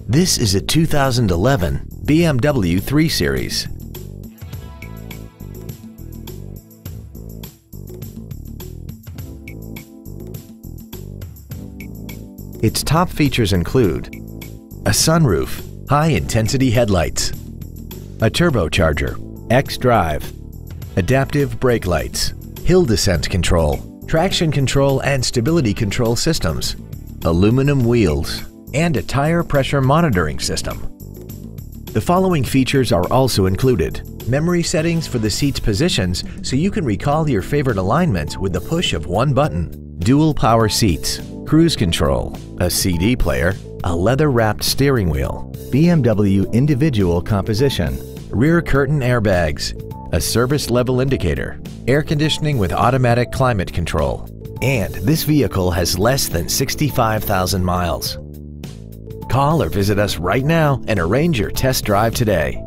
This is a 2011 BMW 3 Series. Its top features include a sunroof, high-intensity headlights, a turbocharger, xDrive, adaptive brake lights, hill descent control, traction control and stability control systems, aluminum wheels, and a tire pressure monitoring system. The following features are also included: memory settings for the seat's positions so you can recall your favorite alignments with the push of one button, dual power seats, cruise control, a CD player, a leather-wrapped steering wheel, BMW individual composition, rear curtain airbags, a service level indicator, air conditioning with automatic climate control, and this vehicle has less than 65,000 miles. Call or visit us right now and arrange your test drive today.